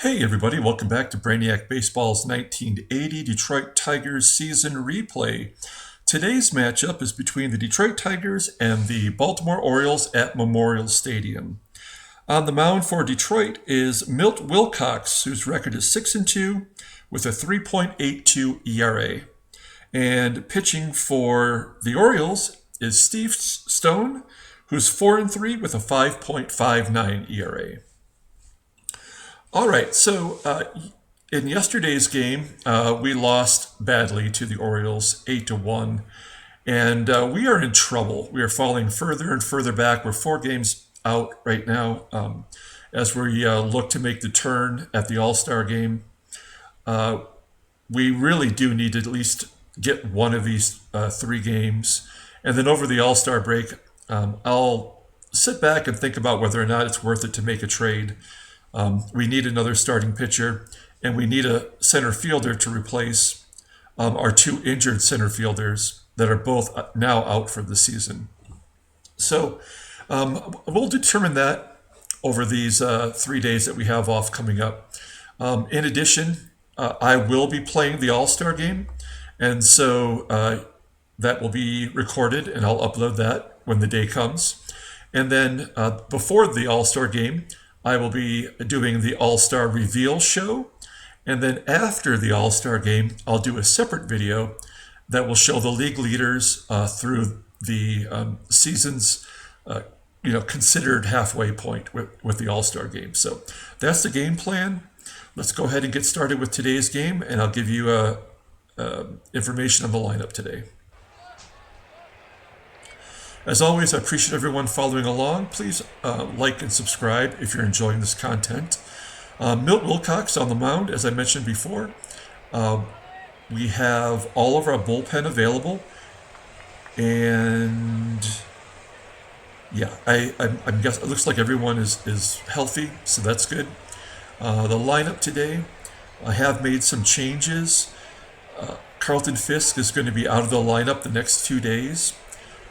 Hey everybody, welcome back to Brainiac Baseball's 1980 Detroit Tigers season replay. Today's matchup is between the Detroit Tigers and the Baltimore Orioles at Memorial Stadium. On the mound for Detroit is Milt Wilcox, whose record is 6-2 with a 3.82 ERA. And pitching for the Orioles is Steve Stone, who's 4-3 with a 5.59 ERA. All right, so in yesterday's game, we lost badly to the Orioles, 8-1, and we are in trouble. We are falling further and further back. We're 4 games out right now as we look to make the turn at the All-Star game. We really do need to at least get one of these 3 games, and then over the All-Star break, I'll sit back and think about whether or not it's worth it to make a trade. We need another starting pitcher, and we need a center fielder to replace our 2 injured center fielders that are both now out for the season. So we'll determine that over these 3 days that we have off coming up. In addition, I will be playing the All-Star game, and so that will be recorded, and I'll upload that when the day comes. And then before the All-Star game, I will be doing the All-Star Reveal show, and then after the All-Star game, I'll do a separate video that will show the league leaders through the season's considered halfway point with the All-Star game. So that's the game plan. Let's go ahead and get started with today's game, and I'll give you information on the lineup today. As always, I appreciate everyone following along. Please like and subscribe if you're enjoying this content. Milt Wilcox on the mound, as I mentioned before. We have all of our bullpen available. And yeah, I'm guessing it looks like everyone is healthy, so that's good. The lineup today, I have made some changes. Carlton Fisk is going to be out of the lineup the next 2 days.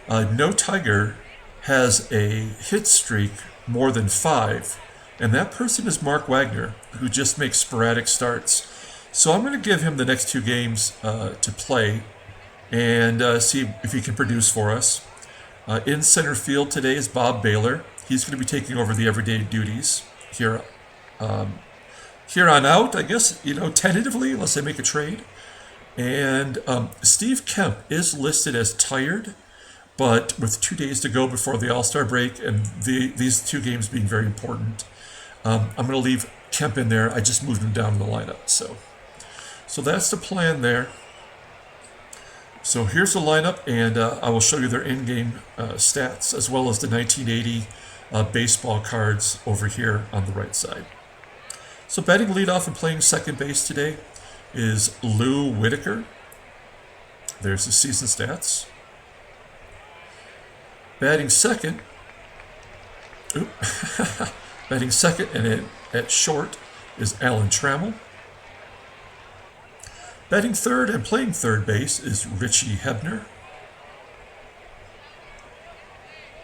No Tiger has a hit streak more than 5, and that person is Mark Wagner, who just makes sporadic starts. So I'm going to give him the next 2 games to play and see if he can produce for us. In center field today is Bob Baylor. He's going to be taking over the everyday duties here on out, I guess, tentatively, unless they make a trade. And Steve Kemp is listed as tired, but with 2 days to go before the All-Star break and these 2 games being very important, I'm going to leave Kemp in there. I just moved him down in the lineup. So that's the plan there. So here's the lineup, and I will show you their in-game stats as well as the 1980 baseball cards over here on the right side. So batting leadoff and playing second base today is Lou Whitaker. There's the season stats. Batting second, and at short is Alan Trammell. Batting third and playing third base is Richie Hebner.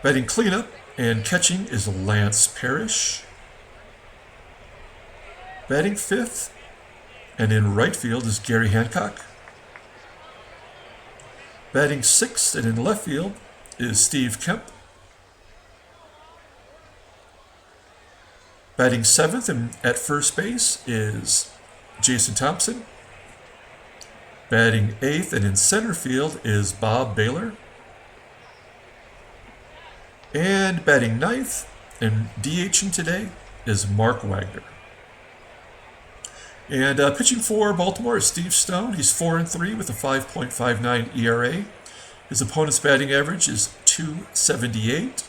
Batting cleanup and catching is Lance Parrish. Batting fifth and in right field is Gary Hancock. Batting sixth and in left field is Steve Kemp. Batting seventh and at first base is Jason Thompson. Batting eighth and in center field is Bob Baylor. And batting ninth and DHing today is Mark Wagner. And pitching for Baltimore is Steve Stone. He's 4-3 with a 5.59 ERA. His opponent's batting average is .278.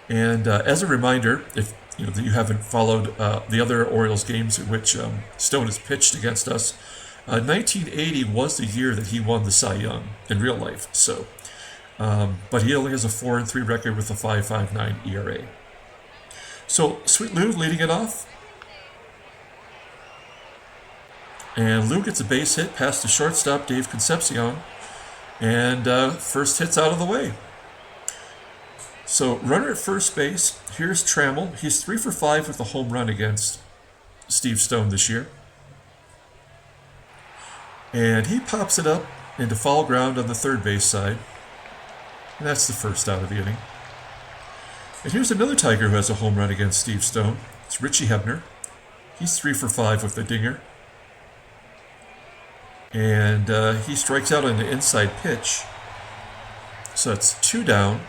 And as a reminder, if you haven't followed the other Orioles games in which Stone has pitched against us, 1980 was the year that he won the Cy Young in real life. So, but he only has a 4-3 record with a 5.59 ERA. So Sweet Lou leading it off. And Lou gets a base hit past the shortstop, Dave Concepcion. And first hit's out of the way. So runner at first base, here's Trammell. He's 3 for 5 with a home run against Steve Stone this year. And he pops it up into foul ground on the third base side. And that's the first out of the inning. And here's another Tiger who has a home run against Steve Stone. It's Richie Hebner. He's 3 for 5 with the dinger. And he strikes out on the inside pitch. So it's 2 down.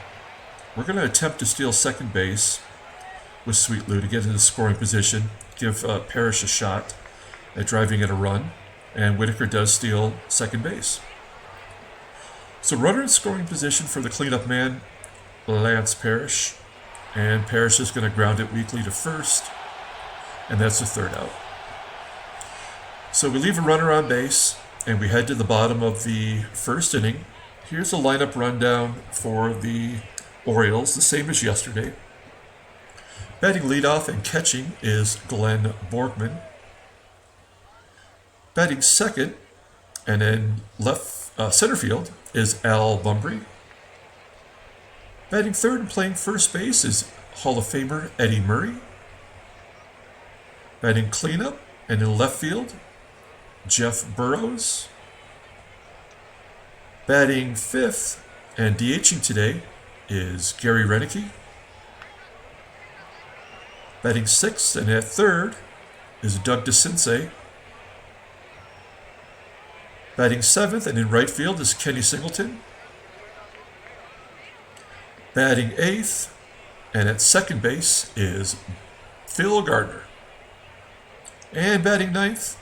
We're going to attempt to steal second base with Sweet Lou to get into scoring position, give Parrish a shot at driving in a run, and Whitaker does steal second base. So runner in scoring position for the cleanup man, Lance Parrish, and Parrish is going to ground it weakly to first, and that's the third out. So we leave a runner on base, and we head to the bottom of the first inning. Here's a lineup rundown for the Orioles, the same as yesterday. Batting leadoff and catching is Glenn Borgman. Batting second and in center field is Al Bumbry. Batting third and playing first base is Hall of Famer Eddie Murray. Batting cleanup and in left field, Jeff Burrows. Batting fifth and DHing today is Gary Renicky. Batting sixth and at third is Doug DeCinces. Batting seventh and in right field is Kenny Singleton. Batting eighth and at second base is Phil Gardner. And batting ninth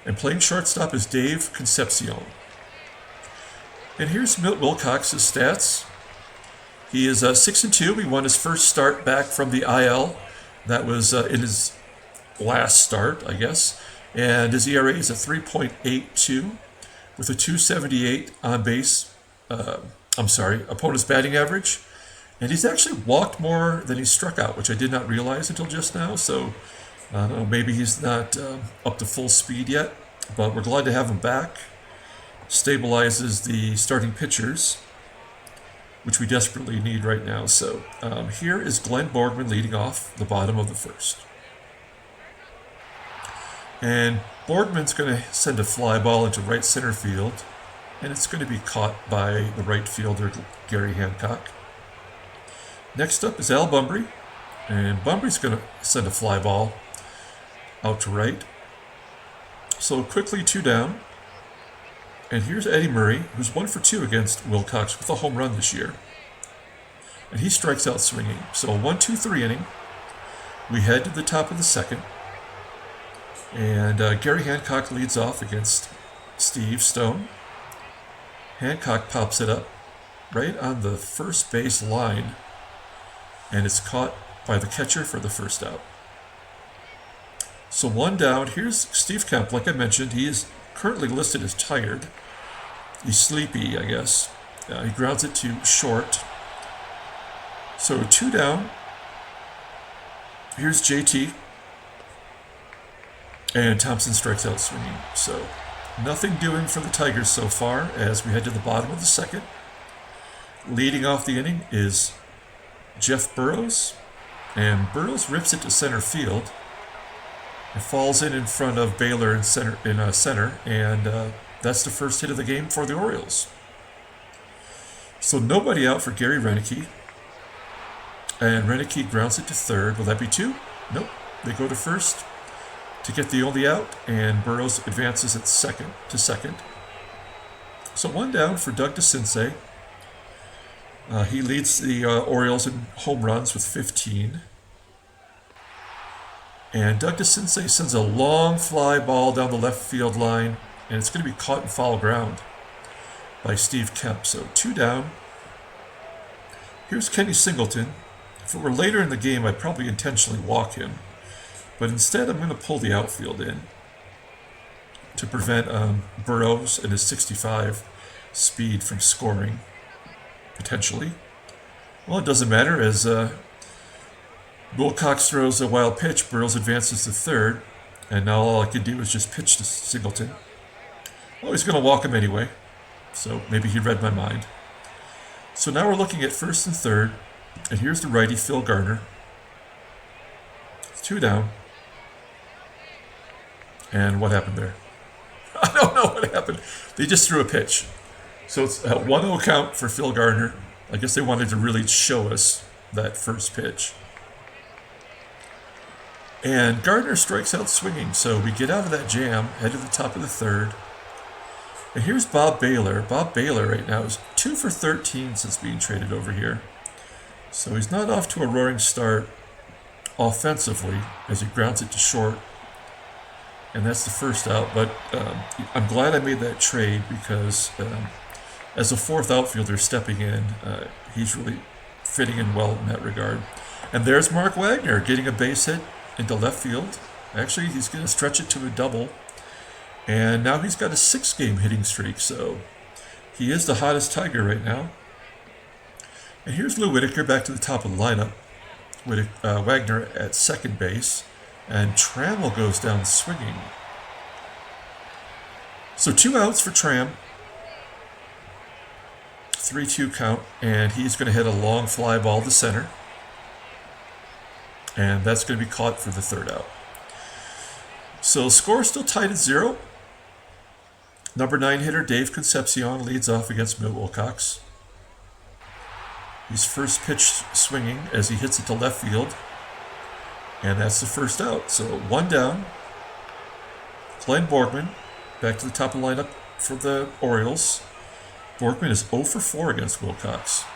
and playing shortstop is Dave Concepcion. And here's Milt Wilcox's stats. He is 6-2. He won his first start back from the IL. That was in his last start, I guess. And his ERA is a 3.82 with a 278 on base. Opponent's batting average. And he's actually walked more than he struck out, which I did not realize until just now. So I don't know, maybe he's not up to full speed yet, but we're glad to have him back. Stabilizes the starting pitchers, which we desperately need right now. So here is Glenn Borgman leading off the bottom of the first. And Borgman's going to send a fly ball into right center field, and it's going to be caught by the right fielder, Gary Hancock. Next up is Al Bumbry, and Bumbry's going to send a fly ball out to right. So quickly 2 down. And here's Eddie Murray, who's 1 for 2 against Wilcox with a home run this year. And he strikes out swinging. So a 1-2-3 inning. We head to the top of the second. And Gary Hancock leads off against Steve Stone. Hancock pops it up right on the first base line. And it's caught by the catcher for the first out. So 1 down. Here's Steve Kemp. Like I mentioned, he is currently listed as tired. He's sleepy, I guess. He grounds it to short. So 2 down. Here's JT. And Thompson strikes out swinging. So nothing doing for the Tigers so far as we head to the bottom of the second. Leading off the inning is Jeff Burrows. And Burrows rips it to center field. It falls in front of Baylor in center, and that's the first hit of the game for the Orioles. So nobody out for Gary Renicky, and Renicky grounds it to third. Will that be 2? Nope. They go to first to get the only out, and Burrows advances at second. So 1 down for Doug DeCinces. He leads the Orioles in home runs with 15. And Doug DeCinces sends a long fly ball down the left field line, and it's going to be caught in foul ground by Steve Kemp. So 2 down. Here's Kenny Singleton. If it were later in the game, I'd probably intentionally walk him. But instead, I'm going to pull the outfield in to prevent Burrows and his 65 speed from scoring, potentially. Well, it doesn't matter as Wilcox throws a wild pitch. Burrows advances to third, and now all I can do is just pitch to Singleton. Well, he's going to walk him anyway, so maybe he read my mind. So now we're looking at first and third, and here's the righty Phil Gardner. It's 2 down. And what happened there? I don't know what happened. They just threw a pitch. So it's a 1-0 count for Phil Gardner. I guess they wanted to really show us that first pitch. And Gardner strikes out swinging, so we get out of that jam, head to the top of the third. And here's Bob Baylor. Bob Baylor right now is 2 for 13 since being traded over here. So he's not off to a roaring start offensively as he grounds it to short. And that's the first out. But I'm glad I made that trade because as a fourth outfielder stepping in, he's really fitting in well in that regard. And there's Mark Wagner getting a base hit into left field. Actually, he's going to stretch it to a double. And now he's got a 6-game hitting streak, so he is the hottest Tiger right now. And here's Lou Whitaker back to the top of the lineup with Wagner at second base, and Trammell goes down swinging. So 2 outs for Tram. 3-2 count, and he's going to hit a long fly ball to center. And that's going to be caught for the third out. So the score is still tied at 0. Number 9 hitter Dave Concepcion leads off against Milt Wilcox. He's first pitch swinging as he hits it to left field. And that's the first out. So 1 down. Glenn Borgman back to the top of the lineup for the Orioles. Borgman is 0 for 4 against Wilcox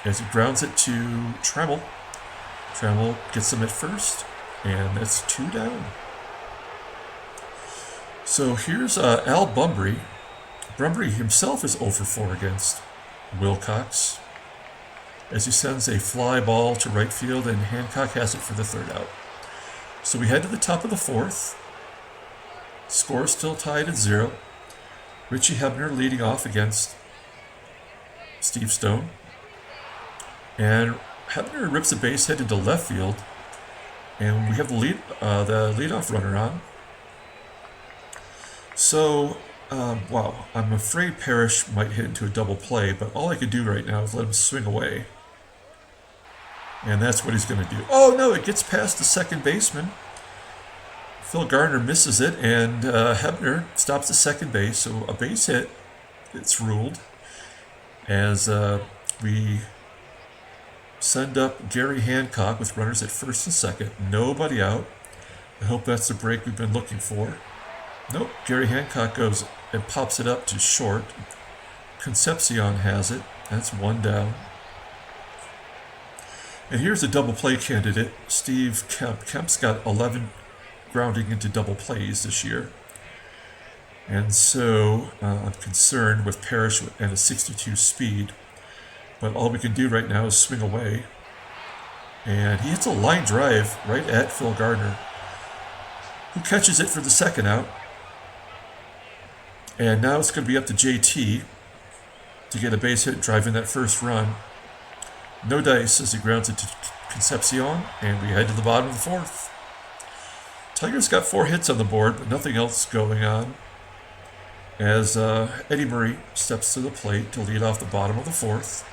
as he grounds it to Trammell. Trammell gets him at first, and that's 2 down. So here's Al Bumbry. Bumbry himself is 0 for 4 against Wilcox as he sends a fly ball to right field, and Hancock has it for the third out. So we head to the top of the fourth. Score is still tied at 0. Richie Hebner leading off against Steve Stone. And Hebner rips a base hit into left field, and we have the leadoff runner on. So, wow, I'm afraid Parrish might hit into a double play, but all I could do right now is let him swing away. And that's what he's going to do. Oh, no, it gets past the second baseman. Phil Gardner misses it, and Hebner stops at second base, so a base hit, it's ruled, as we send up Gary Hancock with runners at first and second. Nobody out. I hope that's the break we've been looking for. Nope, Gary Hancock goes and pops it up to short. Concepcion has it. That's 1 down. And here's a double play candidate, Steve Kemp. Kemp's got 11 grounding into double plays this year. And so I'm concerned with Parrish and a 62 speed. But all we can do right now is swing away. And he hits a line drive right at Phil Gardner, who catches it for the second out. And now it's going to be up to JT to get a base hit, drive in that first run. No dice as he grounds it to Concepcion, and we head to the bottom of the fourth. Tigers got 4 hits on the board, but nothing else going on, as Eddie Murray steps to the plate to lead off the bottom of the fourth.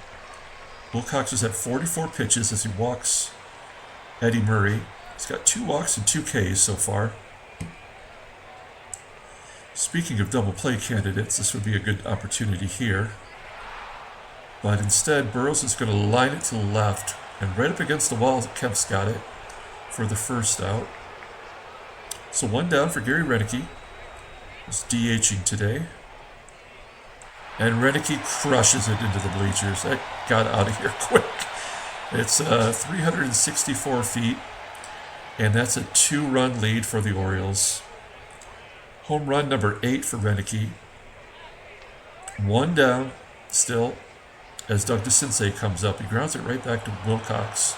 Wilcox is at 44 pitches as he walks Eddie Murray. He's got 2 walks and 2 Ks so far. Speaking of double play candidates, this would be a good opportunity here. But instead, Burrows is going to line it to the left, and right up against the wall, Kemp's got it for the first out. So 1 down for Gary Renicky. He's DHing today. And Renicky crushes it into the bleachers. That got out of here quick. It's 364 feet, and that's a 2-run lead for the Orioles. Home run number 8 for Renicky. 1 down still as Doug DeCinces comes up. He grounds it right back to Wilcox.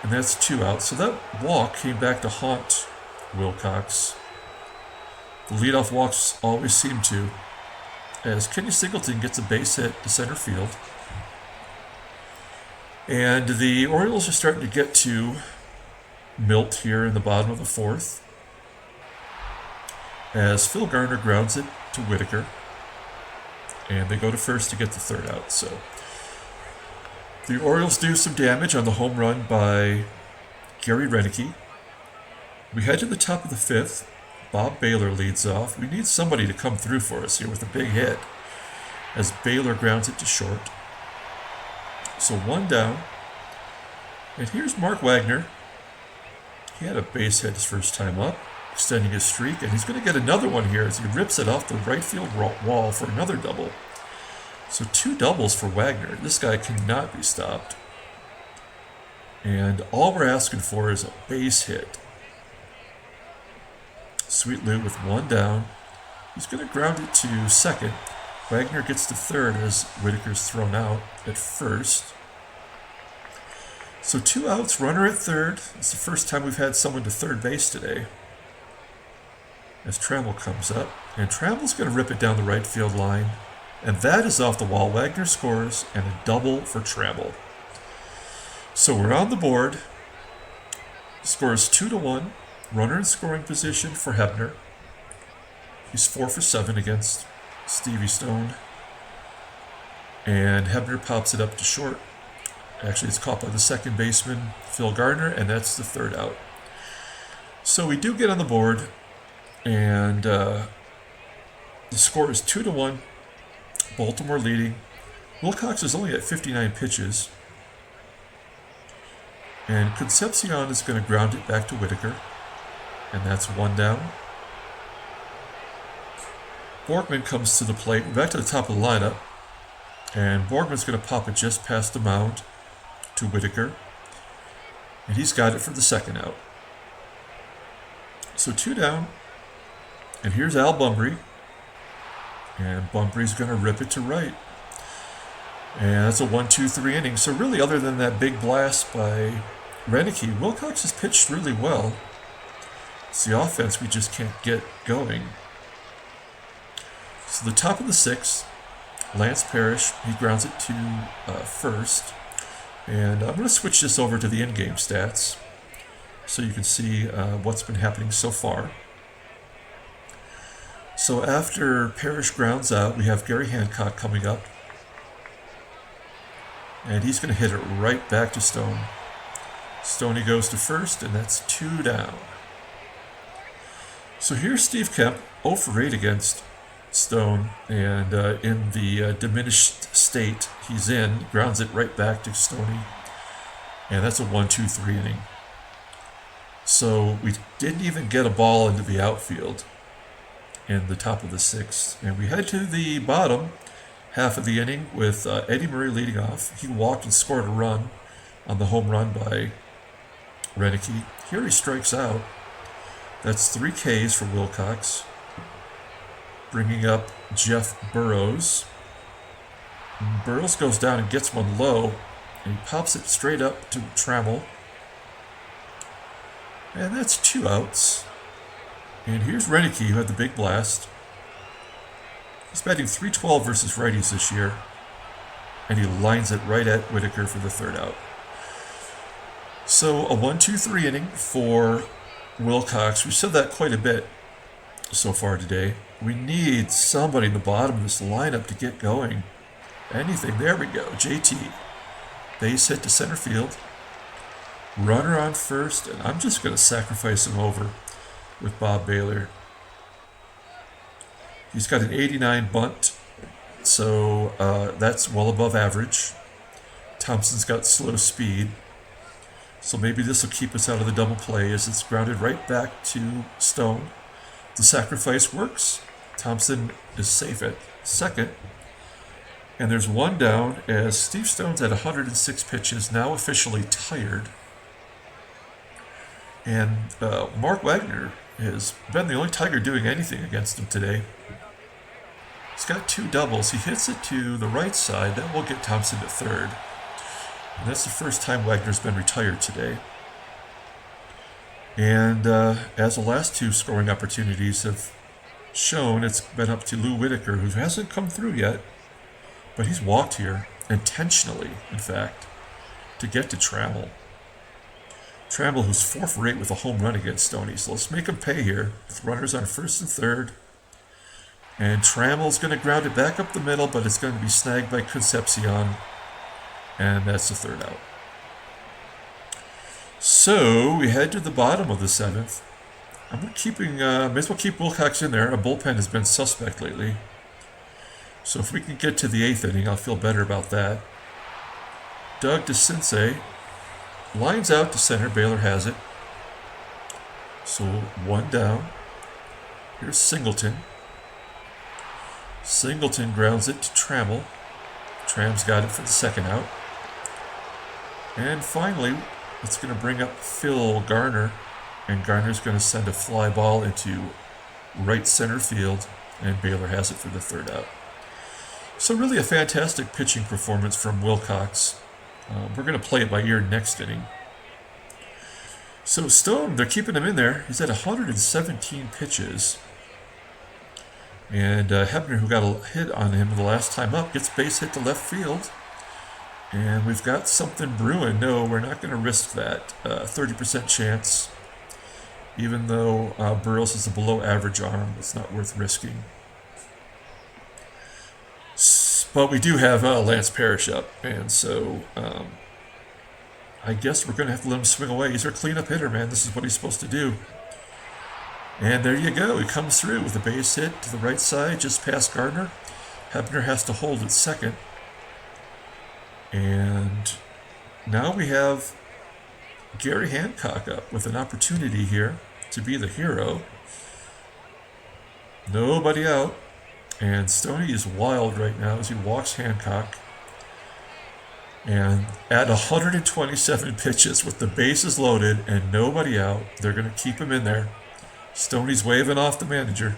And that's 2 outs. So that walk came back to haunt Wilcox. The leadoff walks always seem to, as Kenny Singleton gets a base hit to center field. And the Orioles are starting to get to Milt here in the bottom of the fourth, as Phil Gardner grounds it to Whitaker. And they go to first to get the third out. So the Orioles do some damage on the home run by Gary Renicky. We head to the top of the fifth. Bob Baylor leads off. We need somebody to come through for us here with a big hit as Baylor grounds it to short. So one down. And here's Mark Wagner. He had a base hit his first time up, extending his streak, and he's going to get another one here as he rips it off the right field wall for another double. So 2 doubles for Wagner. This guy cannot be stopped. And all we're asking for is a base hit. Sweet Lou with 1 down. He's going to ground it to second. Wagner gets to third as Whitaker's thrown out at first. So 2 outs, runner at third. It's the first time we've had someone to third base today. As Trammell comes up. And Trammell's going to rip it down the right field line. And that is off the wall. Wagner scores and a double for Trammell. So we're on the board. Score is 2-1. Runner in scoring position for Hebner. He's 4 for 7 against Stevie Stone. And Hebner pops it up to short. Actually, it's caught by the second baseman, Phil Gardner, and that's the 3rd out. So we do get on the board, and the score is 2-1. Baltimore leading. Wilcox is only at 59 pitches. And Concepcion is going to ground it back to Whitaker. And that's 1 down. Borgman comes to the plate. We're back to the top of the lineup. And Borgman's going to pop it just past the mound to Whitaker. And he's got it for the 2nd out. So 2 down. And here's Al Bumbry. And Bumbry's going to rip it to right. And that's a 1-2-3 inning. So really, other than that big blast by Renicky, Wilcox has pitched really well. It's the offense we just can't get going. So the top of the 6th, Lance Parrish, he grounds it to first. And I'm going to switch this over to the in-game stats so you can see what's been happening so far. So after Parrish grounds out, we have Gary Hancock coming up. And he's going to hit it right back to Stone. Stoney goes to first, and that's 2 down. So here's Steve Kemp, 0 for 8 against Stone, and in the diminished state he's in, grounds it right back to Stoney, and that's a 1-2-3 inning. So we didn't even get a ball into the outfield in the top of the 6th, and we head to the bottom half of the inning with Eddie Murray leading off. He walked and scored a run on the home run by Renicky. Here he strikes out. That's 3 Ks for Wilcox. Bringing up Jeff Burrows. And Burrows goes down and gets one low, and he pops it straight up to Trammell. And that's 2 outs. And here's Renicky, who had the big blast. He's batting .312 versus righties this year, and he lines it right at Whitaker for the 3rd out. So a 1-2-3 inning for Wilcox. We've said that quite a bit so far today. We need somebody in the bottom of this lineup to get going. Anything. There we go. JT. Base hit to center field. Runner on first, and I'm just going to sacrifice him over with Bob Baylor. He's got an 89 bunt, so that's well above average. Thompson's got slow speed, so maybe this will keep us out of the double play as it's grounded right back to Stone. The sacrifice works. Thompson is safe at second. And there's 1 down as Steve Stone's at 106 pitches, now officially tired. And Mark Wagner has been the only Tiger doing anything against him today. He's got 2 doubles. He hits it to the right side. That will get Thompson to third. And that's the first time Wagner's been retired today. And as the last 2 scoring opportunities have shown, it's been up to Lou Whitaker, who hasn't come through yet. But he's walked here, intentionally, in fact, to get to Trammell. Trammell, who's 4 for 8 with a home run against Stoney. So let's make him pay here with runners on first and third. And Trammell's going to ground it back up the middle, but it's going to be snagged by Concepcion. And that's the 3rd out. So we head to the bottom of the 7th. I'm keeping, may as well keep Wilcox in there. A bullpen has been suspect lately. So if we can get to the 8th inning, I'll feel better about that. Doug DeCinces lines out to center. Baylor has it. So 1 down. Here's Singleton. Singleton grounds it to Trammell. Tram's got it for the 2nd out. And finally, it's going to bring up Phil Garner. And Garner's going to send a fly ball into right center field. And Baylor has it for the 3rd out. So really a fantastic pitching performance from Wilcox. We're going to play it by ear next inning. So Stone, they're keeping him in there. He's at 117 pitches. And Hebner, who got a hit on him the last time up, gets base hit to left field. And we've got something brewing. No, we're not going to risk that. 30% chance. Even though Burroughs is a below average arm, it's not worth risking. But we do have Lance Parrish up, and so I guess we're going to have to let him swing away. He's our cleanup hitter, man. This is what he's supposed to do. And there you go. He comes through with a base hit to the right side, just past Gardner. Hebner has to hold at second. And now we have Gary Hancock up with an opportunity here to be the hero. Nobody out. And Stoney is wild right now as he walks Hancock. And at 127 pitches with the bases loaded and nobody out, they're going to keep him in there. Stoney's waving off the manager.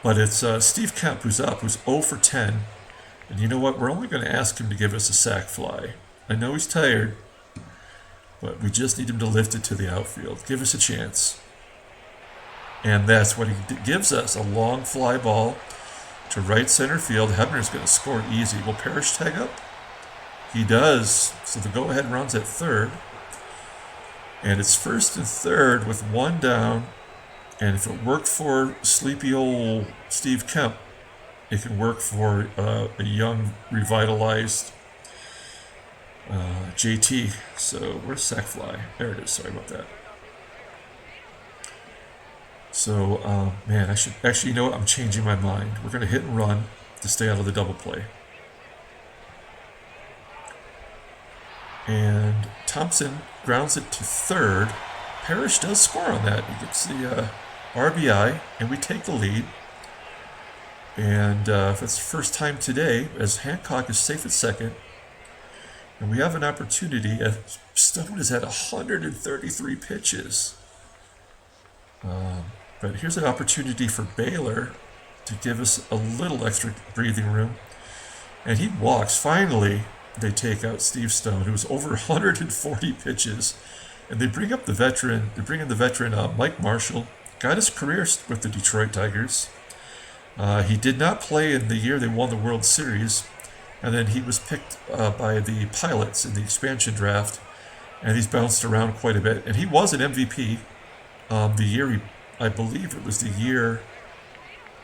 But it's Steve Kemp who's up, who's 0 for 10. And you know what? We're only going to ask him to give us a sac fly. I know he's tired, but we just need him to lift it to the outfield. Give us a chance. And that's what he gives us, a long fly ball to right center field. Hebner's going to score easy. Will Parrish tag up? He does. So the go-ahead run's at 3rd. And it's 1st and 3rd with 1 down. And if it worked for sleepy old Steve Kemp, it can work for a young, revitalized JT. So where's sac fly? There it is. Sorry about that. So, man, I should actually, you know what? I'm changing my mind. We're going to hit and run to stay out of the double play. And Thompson grounds it to 3rd. Parrish does score on that. He gets the RBI, and we take the lead. And for the first time today, as Hancock is safe at 2nd, and we have an opportunity. Stone is at 133 pitches. But here's an opportunity for Baylor to give us a little extra breathing room. And he walks. Finally, they take out Steve Stone, who was over 140 pitches. And they bring up the veteran. They bring in the veteran Mike Marshall. Got his career with the Detroit Tigers. He did not play in the year they won the World Series. And then he was picked by the Pilots in the expansion draft. And he's bounced around quite a bit. And he was an MVP. The year I believe it was the year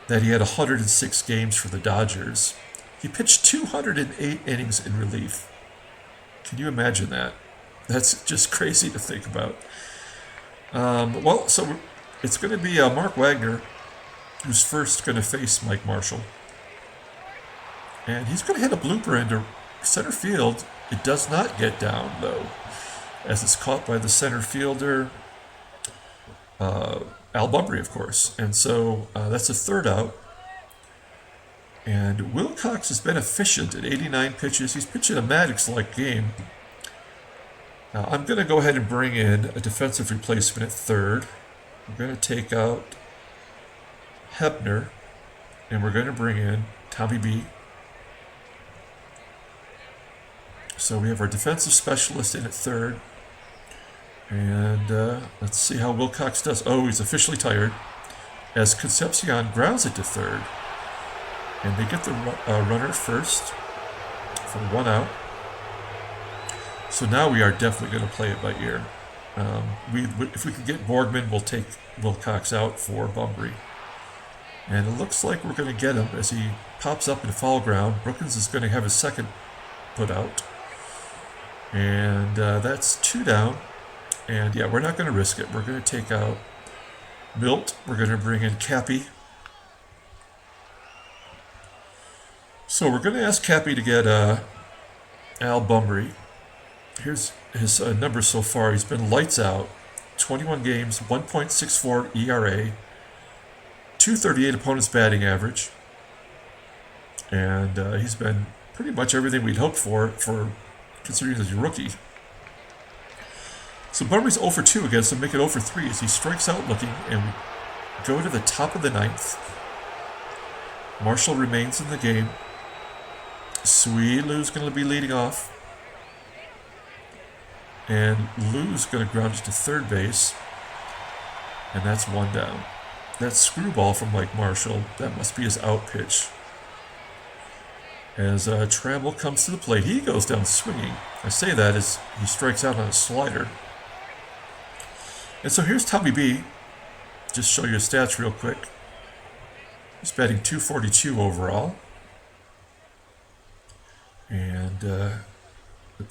that he had 106 games for the Dodgers. He pitched 208 innings in relief. Can you imagine that? That's just crazy to think about. So it's going to be Mark Wagner who's first going to face Mike Marshall. And he's going to hit a blooper into center field. It does not get down, though, as it's caught by the center fielder, Al Bumbry, of course. And so that's a 3rd out. And Wilcox has been efficient at 89 pitches. He's pitching a Maddox-like game. Now, I'm going to go ahead and bring in a defensive replacement at 3rd. We're going to take out Hebner, and we're going to bring in Tommy B. So we have our defensive specialist in at 3rd. And let's see how Wilcox does. Oh, he's officially tired. As Concepcion grounds it to 3rd. And they get the runner first for 1 out. So now we are definitely going to play it by ear. If we can get Borgman, we'll take Wilcox out for Bumbry. And it looks like we're going to get him as he pops up in foul ground. Brookins is going to have his 2nd put out. And that's 2 down. And yeah, we're not going to risk it. We're going to take out Milt. We're going to bring in Cappy. So we're going to ask Cappy to get Al Bumry. Here's his numbers so far. He's been lights out. 21 games, 1.64 ERA, 238 opponent's batting average. And he's been pretty much everything we'd hoped for considering he's a rookie. So Bumry's 0 for 2 against him, make it 0 for 3 as he strikes out looking, and we go to the top of the ninth. Marshall remains in the game. Sweet Lou's going to be leading off. And Lou's going to ground it to third base. And that's one down. That screwball from Mike Marshall, that must be his out pitch. As Trammell comes to the plate, he goes down swinging. I say that as he strikes out on a slider. And so here's Tommy B. Just show you his stats real quick. He's batting .242 overall. And the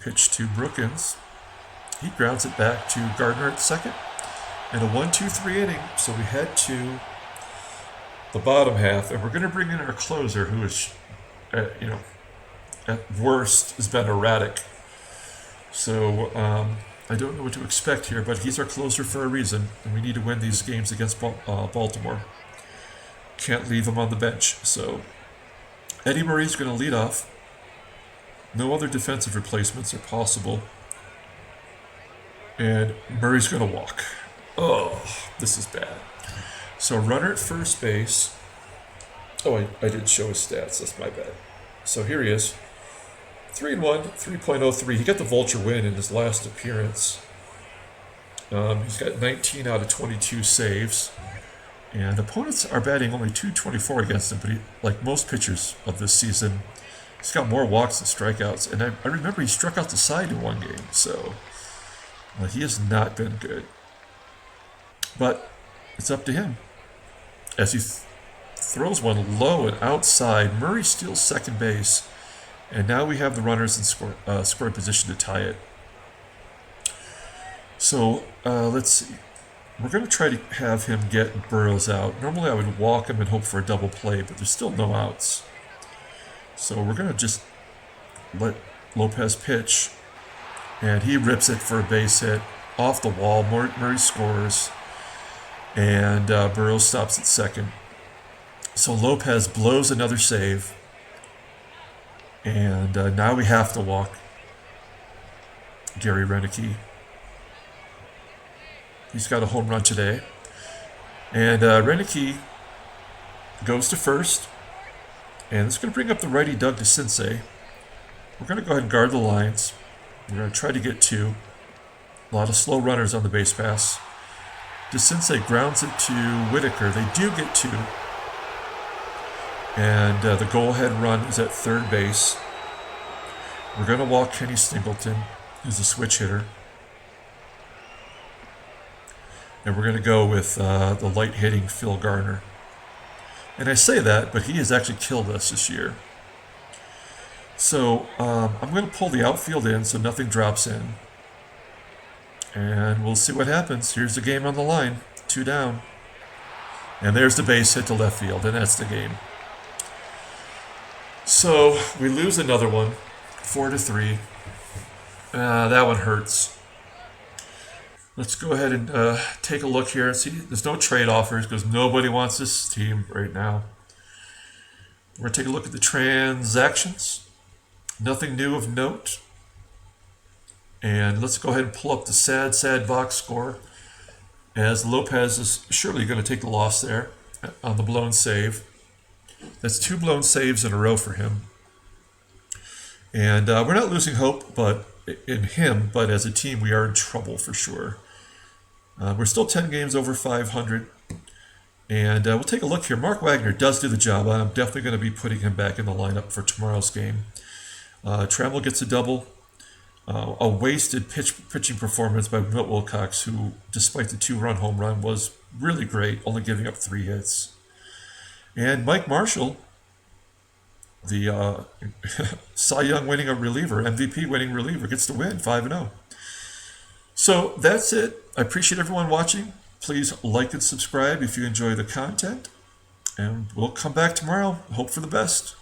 pitch to Brookins. He grounds it back to Gardner at second. And a 1-2-3 inning. So we head to the bottom half. And we're going to bring in our closer, who is, at worst has been erratic. So I don't know what to expect here, but he's our closer for a reason. And we need to win these games against Baltimore. Can't leave him on the bench. So Eddie Murray's going to lead off. No other defensive replacements are possible. And Murray's going to walk. Oh, this is bad. So runner at first base. Oh, I didn't show his stats. That's my bad. So here he is. 3-1, 3.03. He got the vulture win in his last appearance. He's got 19 out of 22 saves. And opponents are batting only .224 against him, but like most pitchers of this season, he's got more walks than strikeouts. And I remember he struck out the side in one game, so he has not been good. But it's up to him. As he throws one low and outside, Murray steals second base. And now we have the runners in scoring position to tie it. So let's see. We're going to try to have him get Burrows out. Normally I would walk him and hope for a double play, but there's still no outs. So we're going to just let Lopez pitch. And he rips it for a base hit off the wall. Murray scores. And Burrows stops at second. So Lopez blows another save. And now we have to walk Gary Renicky. He's got a home run today. And Renicky goes to first. And it's going to bring up the righty Doug DeCinces. We're going to go ahead and guard the lines. We're going to try to get two. A lot of slow runners on the base pass. DeCinces grounds it to Whitaker. They do get two. And the go-ahead run is at third base. We're going to walk Kenny Singleton, who's a switch hitter. And we're going to go with the light-hitting Phil Garner. And I say that, but he has actually killed us this year. So I'm going to pull the outfield in so nothing drops in. And we'll see what happens. Here's the game on the line. 2 down. And there's the base hit to left field, and that's the game. So we lose another one, 4-3. That one hurts. Let's go ahead and take a look here and see. There's no trade offers because nobody wants this team right now. We're going to take a look at the transactions. Nothing new of note. And let's go ahead and pull up the sad box score, as Lopez is surely going to take the loss there on the blown save. That's 2 blown saves in a row for him. And we're not losing hope in him, but as a team we are in trouble for sure. We're still 10 games over 500. And we'll take a look here. Mark Wagner does do the job. I'm definitely going to be putting him back in the lineup for tomorrow's game. Trammell gets a double. A wasted pitching performance by Milt Wilcox, who, despite the 2-run home run, was really great, only giving up 3 hits. And Mike Marshall, the Cy Young winning a reliever, MVP winning reliever, gets the win, 5-0. So that's it. I appreciate everyone watching. Please like and subscribe if you enjoy the content. And we'll come back tomorrow. Hope for the best.